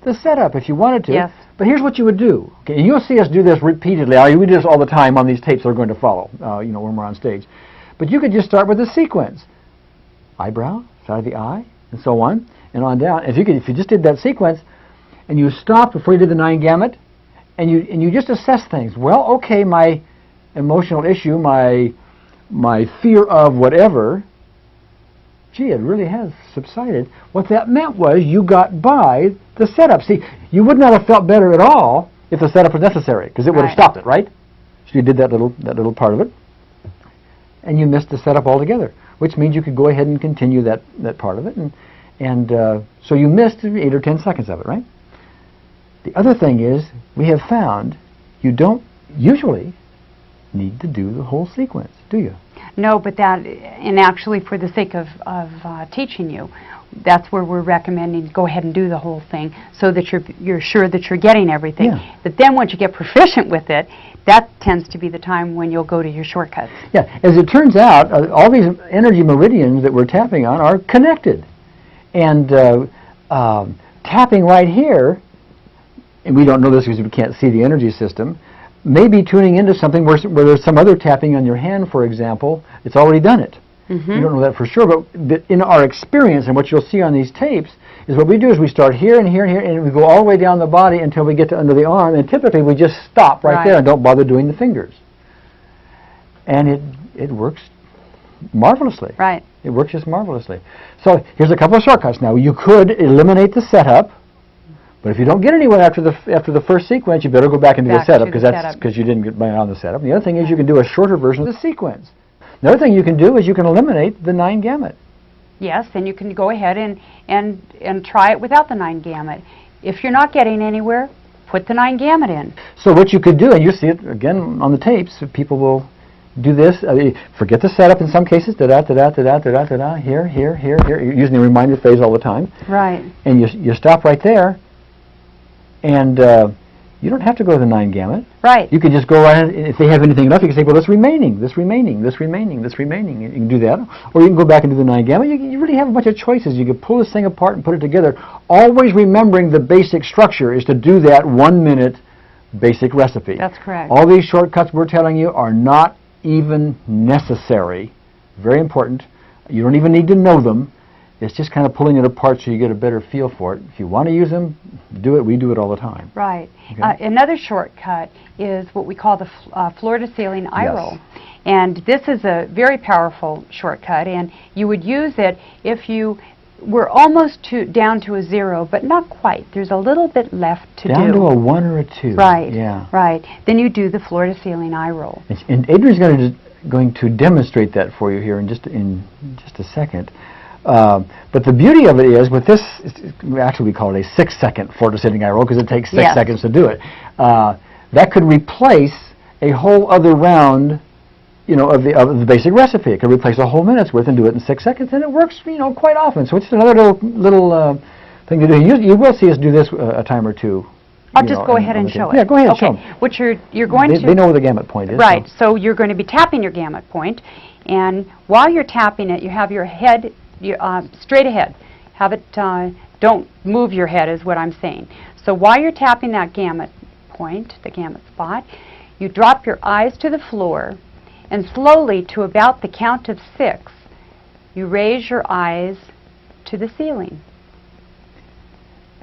the setup if you wanted to. Yes. But here's what you would do. Okay, and you'll see us do this repeatedly. We do this all the time on these tapes that are going to follow, when we're on stage. But you could just start with a sequence. Eyebrow, side of the eye, and so on, and on down. If you just did that sequence, and you stopped before you did the 9 gamut, and you just assess things. Well, okay, my emotional issue, my fear of whatever, gee, it really has subsided. What that meant was you got by the setup. See, you would not have felt better at all if the setup was necessary, because it would have Right. stopped it, right? So you did that little part of it, and you missed the setup altogether, which means you could go ahead and continue that part of it, and so you missed 8 or 10 seconds of it, right? The other thing is, we have found you don't usually need to do the whole sequence, do you? No, but and actually for the sake of teaching you, that's where we're recommending go ahead and do the whole thing so that you're sure that you're getting everything. Yeah. But then once you get proficient with it, that tends to be the time when you'll go to your shortcuts. Yeah, as it turns out, all these energy meridians that we're tapping on are connected. And tapping right here, and we don't know this because we can't see the energy system, maybe tuning into something where there's some other tapping on your hand, for example, it's already done it. Mm-hmm. You don't know that for sure, but in our experience and what you'll see on these tapes is what we do is we start here and here and here, and we go all the way down the body until we get to under the arm, and typically we just stop right there and don't bother doing the fingers. And it works marvelously. Right. It works just marvelously. So here's a couple of shortcuts. Now, you could eliminate the setup, but if you don't get anywhere after the first sequence, you better go back and do the setup, because you didn't get on the setup. And the other thing is you can do a shorter version of the sequence. Another thing you can do is you can eliminate the 9 gamut. Yes, then you can go ahead and try it without the 9 gamut. If you're not getting anywhere, put the 9 gamut in. So what you could do, and you see it again on the tapes, people will do this, forget the setup in some cases, da-da, da-da, da-da, da-da, da-da, here, here, here, here, you're using the reminder phrase all the time. Right. And you stop right there, and you don't have to go to the 9 gamut. Right. You can just go right, if they have anything enough, you can say, well, this remaining, this remaining, this remaining, this remaining. You can do that. Or you can go back and do the 9 gamut. You really have a bunch of choices. You can pull this thing apart and put it together. Always remembering the basic structure is to do that 1-minute basic recipe. That's correct. All these shortcuts we're telling you are not even necessary. Very important. You don't even need to know them. It's just kind of pulling it apart so you get a better feel for it. If you want to use them, do it. We do it all the time. Right. Okay. Another shortcut is what we call the floor-to-ceiling eye Yes. roll. And this is a very powerful shortcut, and you would use it if you were almost down to a 0, but not quite. There's a little bit left to do. Down to a 1 or a 2. Right. Yeah. Right. Then you do the floor-to-ceiling eye roll. And Adrian's going to demonstrate that for you here in just a second. But the beauty of it is, with this, actually we call it a 6-second floor-to-ceiling eye roll because it takes 6 Yes. seconds to do it. That could replace a whole other round, of the basic recipe. It could replace a whole minute's worth and do it in 6 seconds, and it works, quite often. So it's another little thing to do. You will see us do this a time or two. I'll just go ahead and show it. Yeah, go ahead and okay. show them. What you're going to... They know where the gamut point is. Right. So you're going to be tapping your gamut point, and while you're tapping it, you have your head straight ahead. Have it, don't move your head is what I'm saying. So while you're tapping that gamut point, the gamut spot, you drop your eyes to the floor, and slowly, to about the count of 6, you raise your eyes to the ceiling.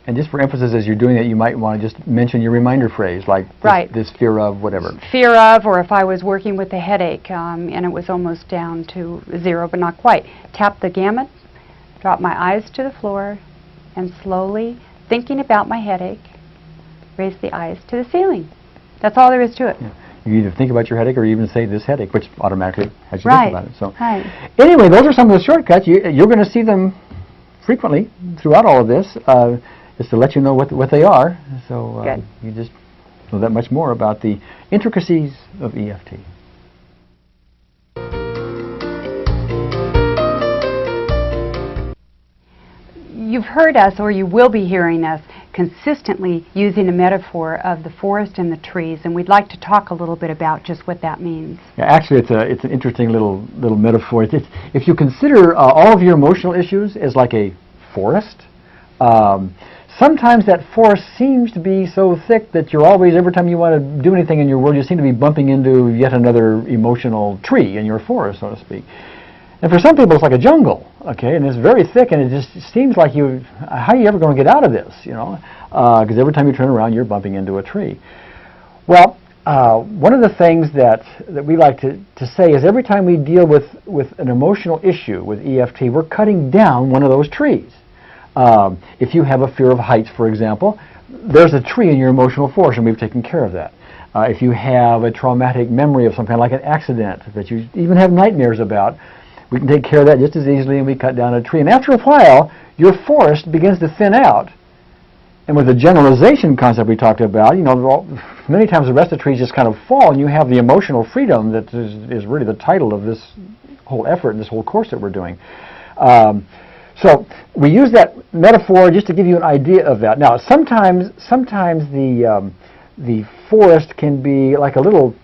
And just for emphasis, as you're doing that, you might want to just mention your reminder phrase, like Right. this fear of whatever. Fear of, or if I was working with a headache and it was almost down to 0, but not quite. Tap the gamut, drop my eyes to the floor, and slowly, thinking about my headache, raise the eyes to the ceiling. That's all there is to it. Yeah. You either think about your headache or you even say this headache, which automatically has you Right. think about it. So, Right. anyway, those are some of the shortcuts. You're going to see them frequently throughout all of this, just to let you know what they are. So Good. you just know that much more about the intricacies of EFT. You've heard us, or you will be hearing us, consistently using a metaphor of the forest and the trees, and we'd like to talk a little bit about just what that means. Yeah, actually, it's an interesting little metaphor. If you consider all of your emotional issues as like a forest, sometimes that forest seems to be so thick that you're always, every time you want to do anything in your world, you seem to be bumping into yet another emotional tree in your forest, so to speak. And for some people, it's like a jungle, okay, and it's very thick, and it just seems like how are you ever going to get out of this, because every time you turn around, you're bumping into a tree. Well, one of the things that we like to say is every time we deal with an emotional issue with EFT, we're cutting down one of those trees. If you have a fear of heights, for example, there's a tree in your emotional forest, and we've taken care of that. If you have a traumatic memory of some kind, like an accident that you even have nightmares about, we can take care of that just as easily, and we cut down a tree. And after a while, your forest begins to thin out. And with the generalization concept we talked about, many times the rest of the trees just kind of fall, and you have the emotional freedom that is really the title of this whole effort and this whole course that we're doing. So we use that metaphor just to give you an idea of that. Now, sometimes the forest can be like a little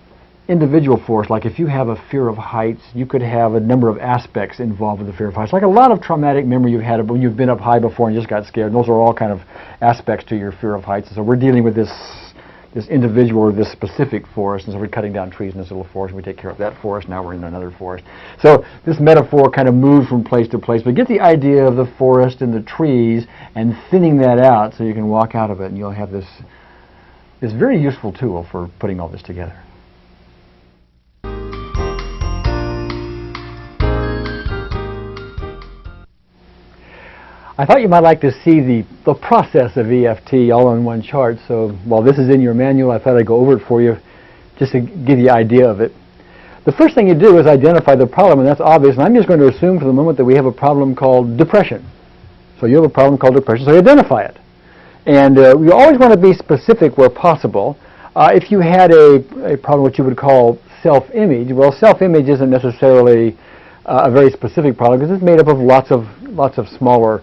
individual forest. Like if you have a fear of heights, you could have a number of aspects involved with the fear of heights. Like a lot of traumatic memory you've had when you've been up high before and just got scared. And those are all kind of aspects to your fear of heights. So we're dealing with this individual or this specific forest, and so we're cutting down trees in this little forest, and we take care of that forest. Now we're in another forest. So this metaphor kind of moves from place to place, but get the idea of the forest and the trees and thinning that out so you can walk out of it, and you'll have this very useful tool for putting all this together. I thought you might like to see the process of EFT all on one chart, so while this is in your manual, I thought I'd go over it for you just to give you an idea of it. the first thing you do is identify the problem, and that's obvious. And I'm just going to assume for the moment that we have a problem called depression. So you have a problem called depression, so you identify it. And you always want to be specific where possible. If you had a problem which you would call self-image, well, self-image isn't necessarily a very specific problem because it's made up of lots of smaller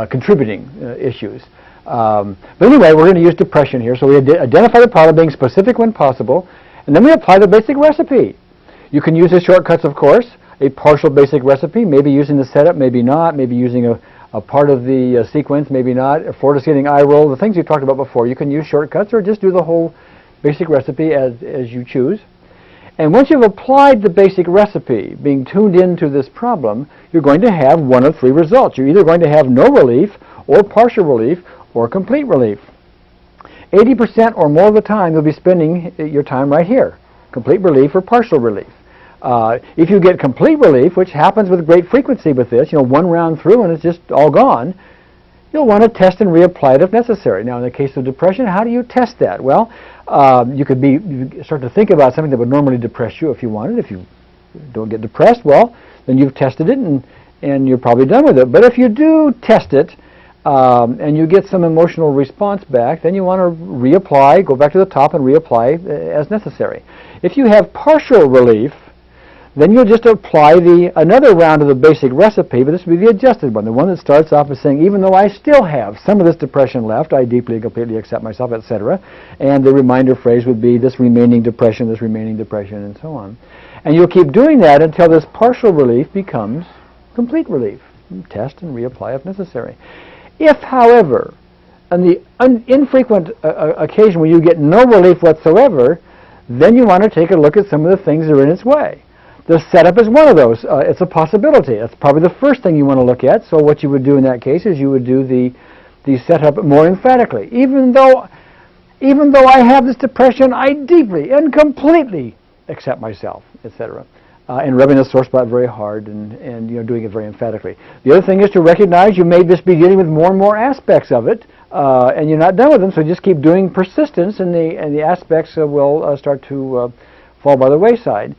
contributing issues. But anyway, we're going to use depression here. So we identify the problem, being specific when possible, and then we apply the basic recipe. You can use the shortcuts, of course, a partial basic recipe, maybe using the setup, maybe not, maybe using a part of the sequence, maybe not, a forward ascending eye roll, the things you talked about before. You can use shortcuts or just do the whole basic recipe as you choose. And once you've applied the basic recipe, being tuned into this problem, you're going to have one of three results. You're either going to have no relief, or partial relief, or complete relief. 80% or more of the time you'll be spending your time right here, complete relief or partial relief. If you get complete relief, which happens with great frequency with this, one round through and it's just all gone, you'll want to test and reapply it if necessary. Now, in the case of depression, how do you test that? Well, you start to think about something that would normally depress you if you wanted. If you don't get depressed, well, then you've tested it and you're probably done with it. But if you do test it and you get some emotional response back, then you want to reapply, go back to the top and reapply as necessary. If you have partial relief, then you'll just apply another round of the basic recipe, but this will be the adjusted one, the one that starts off as saying, even though I still have some of this depression left, I deeply and completely accept myself, etc. And the reminder phrase would be this remaining depression, and so on. And you'll keep doing that until this partial relief becomes complete relief. Test and reapply if necessary. If, however, on the infrequent occasion where you get no relief whatsoever, then you want to take a look at some of the things that are in its way. The setup is one of those. It's a possibility. That's probably the first thing you want to look at. So what you would do in that case is you would do the setup more emphatically. Even though I have this depression, I deeply and completely accept myself, etc. And rubbing the sore spot very hard and doing it very emphatically. The other thing is to recognize you may just be dealing with more and more aspects of it, and you're not done with them. So just keep doing persistence, and the aspects will start to fall by the wayside.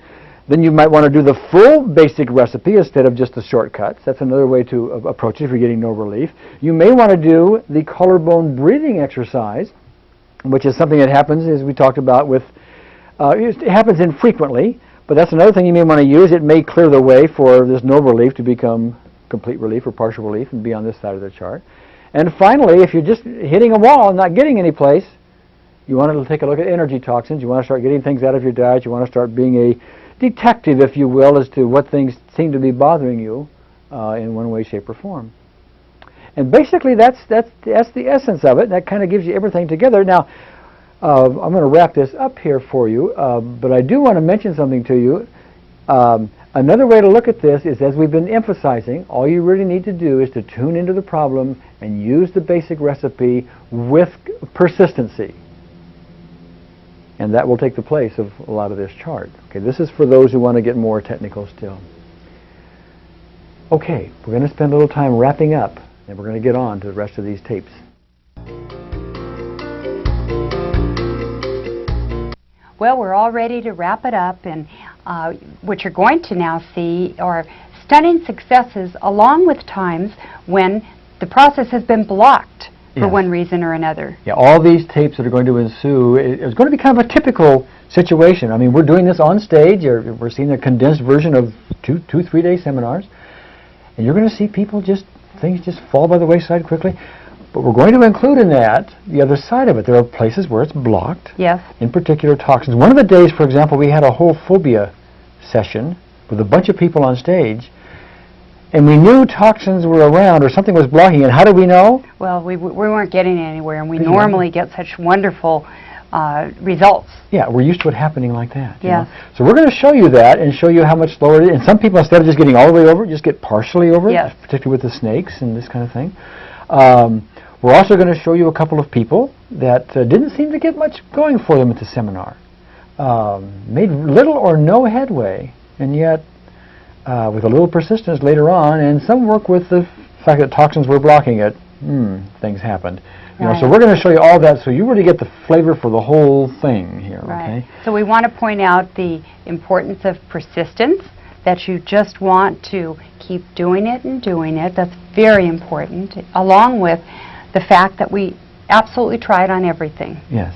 Then you might want to do the full basic recipe instead of just the shortcuts. That's another way to approach it if you're getting no relief. You may want to do the collarbone breathing exercise, which is something that happens, as we talked about, it happens infrequently, but that's another thing you may want to use. It may clear the way for this no relief to become complete relief or partial relief and be on this side of the chart. And finally, if you're just hitting a wall and not getting any place, you want to take a look at energy toxins. You want to start getting things out of your diet. You want to start being a detective, if you will, as to what things seem to be bothering you in one way, shape, or form. And basically, that's the essence of it. That kind of gives you everything together. Now, I'm going to wrap this up here for you, but I do want to mention something to you. Another way to look at this is, as we've been emphasizing, all you really need to do is to tune into the problem and use the basic recipe with persistency. And that will take the place of a lot of this chart. Okay, this is for those who want to get more technical still. Okay, we're going to spend a little time wrapping up, and we're going to get on to the rest of these tapes. Well, we're all ready to wrap it up, and what you're going to now see are stunning successes along with times when the process has been blocked for one reason or another. Yeah, all these tapes that are going to ensue is going to be kind of a typical situation. I mean, we're doing this on stage. We're seeing a condensed version of 3-day seminars, and you're going to see things just fall by the wayside quickly. But we're going to include in that the other side of it. There are places where it's blocked. Yes. In particular, toxins. One of the days, for example, we had a whole phobia session with a bunch of people on stage, and we knew toxins were around or something was blocking it. How did we know? Well, we weren't getting anywhere, and we normally get such wonderful results. Yeah, we're used to it happening like that. Yes. So we're going to show you that and show you how much slower it is. And some people, instead of just getting all the way over it, just get partially over it, particularly with the snakes and this kind of thing. We're also going to show you a couple of people that didn't seem to get much going for them at the seminar. Made little or no headway, and yet with a little persistence later on, and some work with the fact that toxins were blocking it, things happened. You know, so Right. we're going to show you all that so you really get the flavor for the whole thing here, Right. okay? So we want to point out the importance of persistence, that you just want to keep doing it and doing it. That's very important, along with the fact that we absolutely try it on everything. Yes.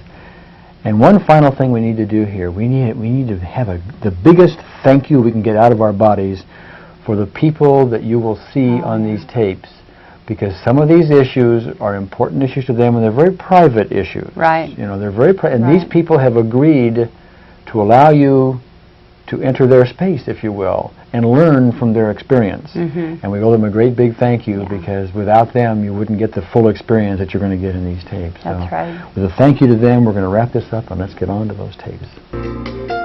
And one final thing we need to do here, we need to have the biggest thank you we can get out of our bodies for the people that you will see on these tapes, because some of these issues are important issues to them and they're very private issues. Right. You know, they're very and these Right. people have agreed to allow you to enter their space, if you will, and learn from their experience. Mhm. And we owe them a great big thank you, Yeah. because without them you wouldn't get the full experience that you're going to get in these tapes. That's so right. with a thank you to them, we're going to wrap this up and let's get on to those tapes.